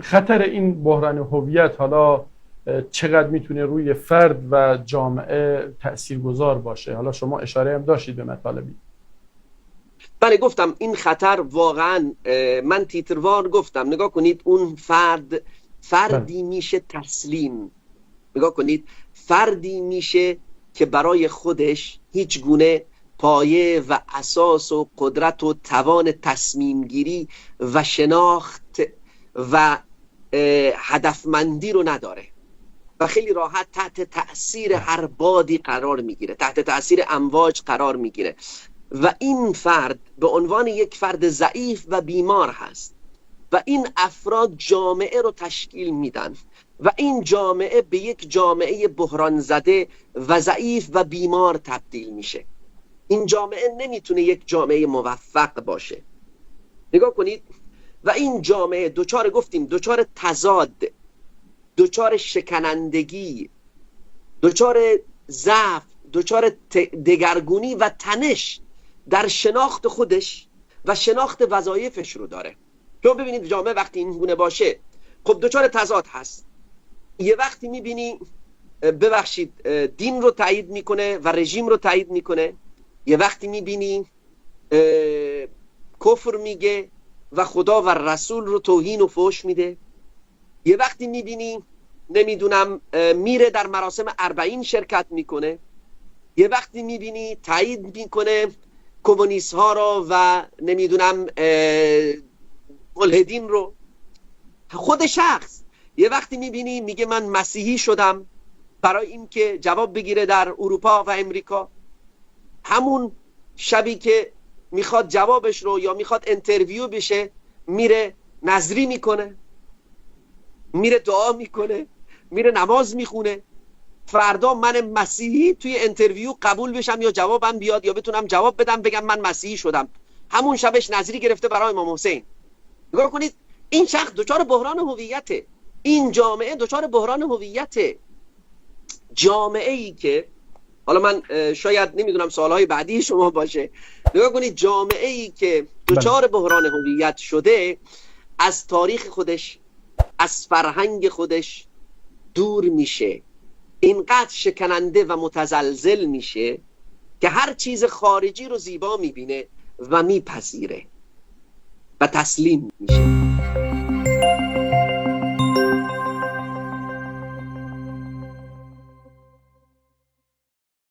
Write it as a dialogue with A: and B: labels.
A: خطر این بحران هویت حالا چقدر میتونه روی فرد و جامعه تاثیرگذار باشه؟ حالا شما اشاره هم داشتید به مطالبی.
B: بله گفتم این خطر واقعا، من تیتروار گفتم نگاه کنید اون فردی میشه تسلیم. نگاه کنید فردی میشه که برای خودش هیچ گونه پایه و اساس و قدرت و توان تصمیم گیری و شناخت و هدفمندی رو نداره و خیلی راحت تحت تأثیر هر بادی قرار میگیره، تحت تأثیر امواج قرار میگیره و این فرد به عنوان یک فرد ضعیف و بیمار هست و این افراد جامعه رو تشکیل میدن و این جامعه به یک جامعه بحران زده و ضعیف و بیمار تبدیل میشه. این جامعه نمیتونه یک جامعه موفق باشه. نگاه کنید و این جامعه دوچار تضاد، دوچار شکنندگی، دوچار ضعف، دوچار دگرگونی و تنش در شناخت خودش و شناخت وظایفش رو داره. تو ببینید جامعه وقتی این گونه باشه خب دوچار تضاد هست. یه وقتی میبینی ببخشید دین رو تایید میکنه و رژیم رو تایید میکنه، یه وقتی میبینی کفر میگه و خدا و رسول رو توهین و فحش میده، یه وقتی میبینی نمیدونم میره در مراسم 40 شرکت میکنه، یه وقتی میبینی تایید میکنه کمونیست ها رو و نمیدونم ملحدین رو. خود شخص یه وقتی میبینی میگه من مسیحی شدم برای اینکه جواب بگیره در اروپا و امریکا، همون شبی که میخواد جوابش رو یا میخواد انترویو بشه میره نظری میکنه، میره دعا میکنه، میره نماز میخونه. فردا من مسیحی توی انترویو قبول بشم یا جوابم بیاد یا بتونم جواب بدم بگم من مسیحی شدم، همون شبش نظری گرفته برای امام حسین. نگاه کنید این شخص دچار بحران هویته، این جامعه دچار بحران هویته. جامعه ای که حالا من شاید نمیدونم سوالهای بعدی شما باشه، نگاه کنید جامعه ای که دچار بحران هویت شده از تاریخ خودش، از فرهنگ خودش دور میشه، اینقدر شکننده و متزلزل میشه که هر چیز خارجی رو زیبا میبینه و میپذیره و تسلیم میشه.